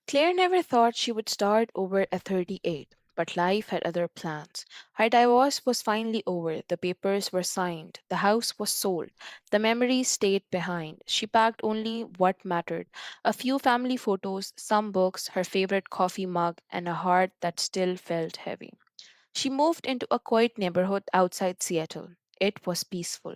Claire never thought she would start over at 38, but life had other plans. Her divorce was finally over, the papers were signed, the house was sold, the memories stayed behind. She packed only what mattered: a few family photos, some books, her favorite coffee mug, and a heart that still felt heavy. She moved into a quiet neighborhood outside Seattle. It was peaceful.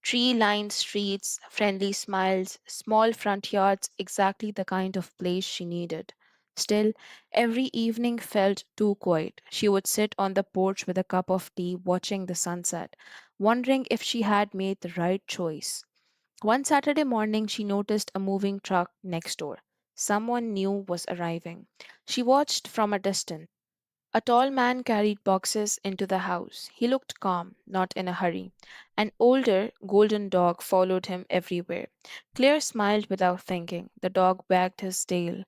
Tree lined streets, friendly smiles, small front yards, exactly the kind of place she needed. Still, every evening felt too quiet. She would sit on the porch with a cup of tea, watching the sunset, wondering if she had made the right choice. One Saturday morning, she noticed a moving truck next door. Someone new was arriving. She watched from a distance. A tall man carried boxes into the house. He looked calm, not in a hurry. An older, golden dog followed him everywhere. Claire smiled without thinking. The dog wagged his tail.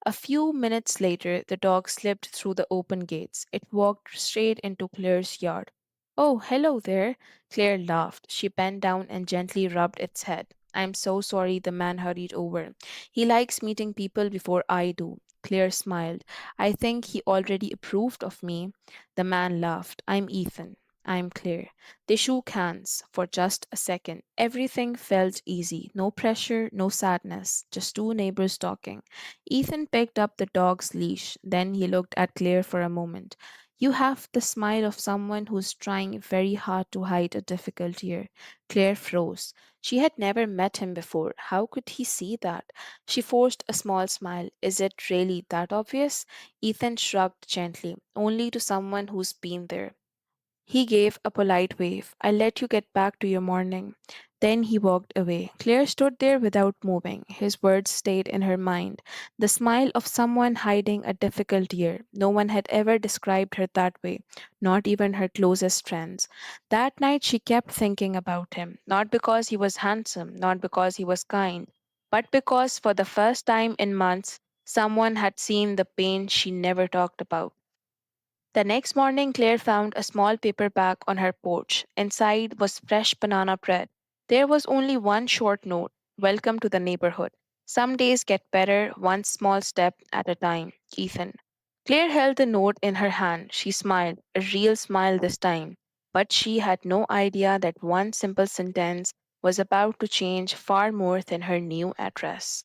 A few minutes later, the dog slipped through the open gates. It walked straight into Claire's yard. Oh, hello there. Claire laughed. She bent down and gently rubbed its head. I'm so sorry, the man hurried over. He likes meeting people before I do. Claire smiled. I think he already approved of me. The man laughed. I'm Ethan. I'm Claire. They shook hands for just a second. Everything felt easy. No pressure, no sadness, just two neighbors talking. Ethan picked up the dog's leash. Then he looked at Claire for a moment. You have the smile of someone who's trying very hard to hide a difficult year. Claire froze. She had never met him before. How could he see that? She forced a small smile. Is it really that obvious? Ethan shrugged gently, only to someone who's been there. He gave a polite wave. I'll let you get back to your morning. Then he walked away. Claire stood there without moving. His words stayed in her mind. The smile of someone hiding a difficult year. No one had ever described her that way, not even her closest friends. That night she kept thinking about him, not because he was handsome, not because he was kind, but because for the first time in months, someone had seen the pain she never talked about. The next morning, Claire found a small paper bag on her porch. Inside was fresh banana bread. There was only one short note: Welcome to the neighborhood. Some days get better, one small step at a time. Ethan. Claire held the note in her hand. She smiled, a real smile this time. But she had no idea that one simple sentence was about to change far more than her new address.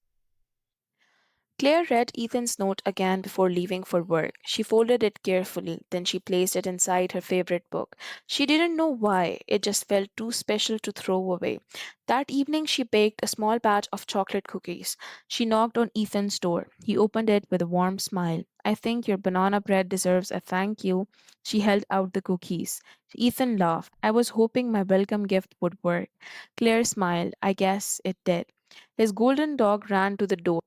Claire read Ethan's note again before leaving for work. She folded it carefully, then she placed it inside her favorite book. She didn't know why, it just felt too special to throw away. That evening, she baked a small batch of chocolate cookies. She knocked on Ethan's door. He opened it with a warm smile. I think your banana bread deserves a thank you. She held out the cookies. Ethan laughed. I was hoping my welcome gift would work. Claire smiled. I guess it did. His golden dog ran to the door.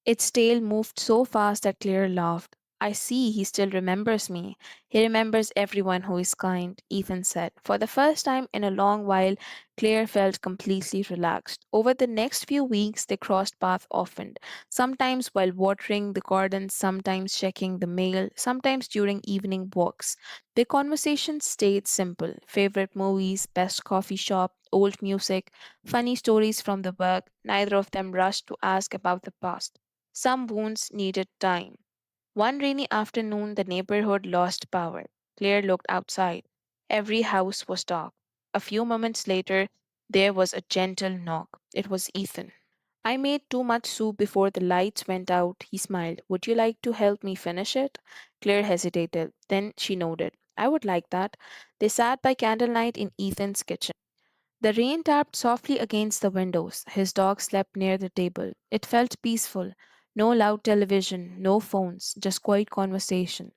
Its tail moved so fast that Claire laughed. I see he still remembers me. He remembers everyone who is kind, Ethan said. For the first time in a long while, Claire felt completely relaxed. Over the next few weeks, they crossed paths often, sometimes while watering the gardens, sometimes checking the mail, sometimes during evening walks. Their conversations stayed simple: favorite movies, best coffee shop, old music, funny stories from the work. Neither of them rushed to ask about the past. Some wounds needed time. One rainy afternoon, the neighborhood lost power. Claire looked outside. Every house was dark. A few moments later, there was a gentle knock. It was Ethan. I made too much soup before the lights went out, he smiled. Would you like to help me finish it? Claire hesitated. Then she nodded. I would like that. They sat by candlelight in Ethan's kitchen. The rain tapped softly against the windows. His dog slept near the table. It felt peaceful. No loud television, no phones, just quiet conversation.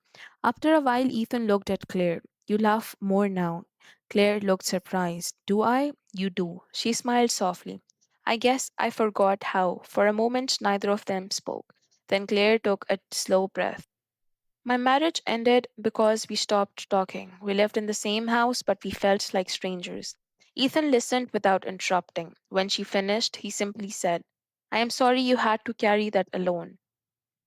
After a while, Ethan looked at Claire. You laugh more now. Claire looked surprised. Do I? You do. She smiled softly. I guess I forgot how. For a moment, neither of them spoke. Then Claire took a slow breath. My marriage ended because we stopped talking. We lived in the same house, but we felt like strangers. Ethan listened without interrupting. When she finished, he simply said, I am sorry you had to carry that alone.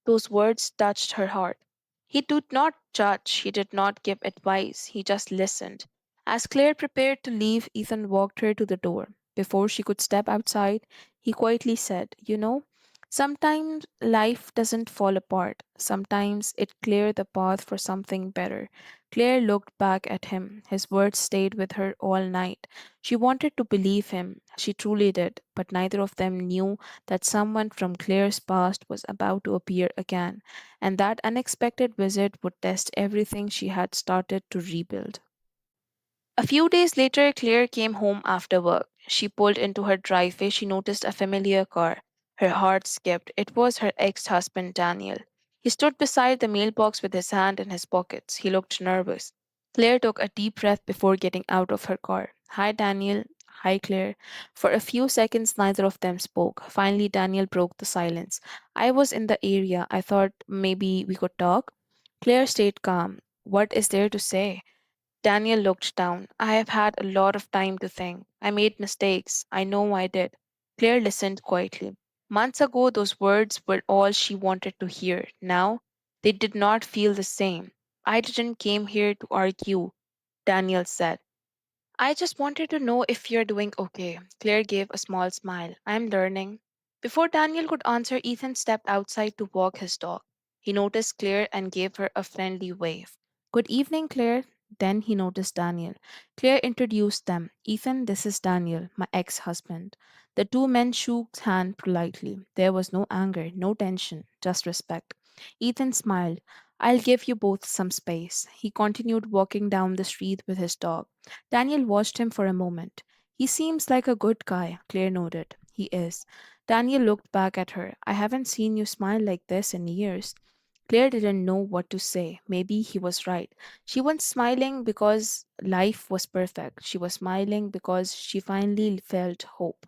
Those words touched her heart. He did not judge, he did not give advice, he just listened. As Claire prepared to leave, Ethan walked her to the door. Before she could step outside, he quietly said, You know, Sometimes life doesn't fall apart. Sometimes it cleared the path for something better. Claire looked back at him. His words stayed with her all night. She wanted to believe him. She truly did. But neither of them knew that someone from Claire's past was about to appear again, and that unexpected visit would test everything she had started to rebuild. A few days later, Claire came home after work. She pulled into her driveway. She noticed a familiar car. Her heart skipped. It was her ex husband, Daniel. He stood beside the mailbox with his hand in his pockets. He looked nervous. Claire took a deep breath before getting out of her car. Hi, Daniel. Hi, Claire. For a few seconds, neither of them spoke. Finally, Daniel broke the silence. I was in the area. I thought maybe we could talk. Claire stayed calm. What is there to say? Daniel looked down. I have had a lot of time to think. I made mistakes. I know I did. Claire listened quietly. Months ago, those words were all she wanted to hear. Now, they did not feel the same. I didn't came here to argue, Daniel said. I just wanted to know if you're doing okay. Claire gave a small smile. I'm learning. Before Daniel could answer, Ethan stepped outside to walk his dog. He noticed Claire and gave her a friendly wave. Good evening, Claire. Then he noticed Daniel. Claire introduced them. Ethan, this is Daniel, my ex husband. The two men shook hands politely. There was no anger, no tension, just respect. Ethan smiled. I'll give you both some space. He continued walking down the street with his dog. Daniel watched him for a moment. He seems like a good guy, Claire noted. He is. Daniel looked back at her. I haven't seen you smile like this in years. Claire didn't know what to say. Maybe he was right. She wasn't smiling because life was perfect. She was smiling because she finally felt hope.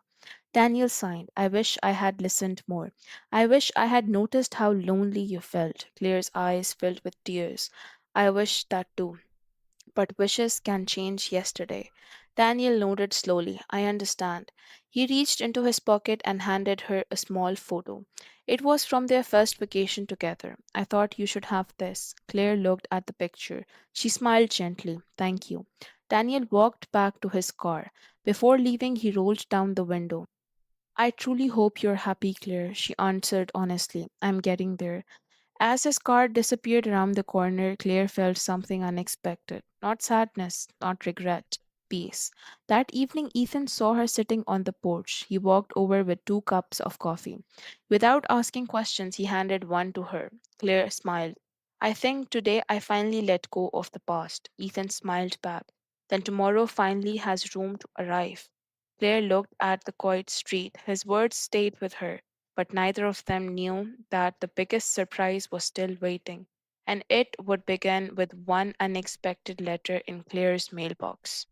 Daniel sighed. I wish I had listened more. I wish I had noticed how lonely you felt. Claire's eyes filled with tears. I wish that too. But wishes can change yesterday. Daniel nodded slowly. I understand. He reached into his pocket and handed her a small photo. It was from their first vacation together. I thought you should have this. Claire looked at the picture. She smiled gently. Thank you. Daniel walked back to his car. Before leaving, he rolled down the window. I truly hope you're happy, Claire, she answered honestly. I'm getting there. As his car disappeared around the corner, Claire felt something unexpected. Not sadness, not regret, peace. That evening, Ethan saw her sitting on the porch. He walked over with two cups of coffee. Without asking questions, he handed one to her. Claire smiled. I think today I finally let go of the past. Ethan smiled back. Then tomorrow finally has room to arrive. Claire looked at the quiet street. His words stayed with her, but neither of them knew that the biggest surprise was still waiting, and it would begin with one unexpected letter in Claire's mailbox.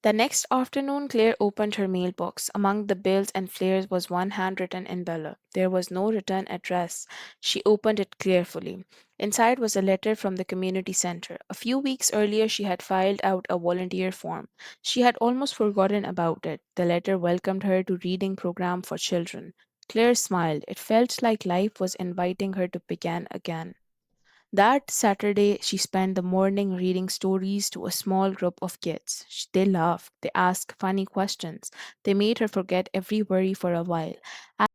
The next afternoon, Claire opened her mailbox. Among the bills and flares was one handwritten envelope. There was no return address. She opened it carefully. Inside was a letter from the community center. A few weeks earlier, she had filed out a volunteer form. She had almost forgotten about it. The letter welcomed her to reading program for children. Claire smiled. It felt like life was inviting her to begin again. That Saturday, she spent the morning reading stories to a small group of kids. They laughed, they asked funny questions, they made her forget every worry for a while.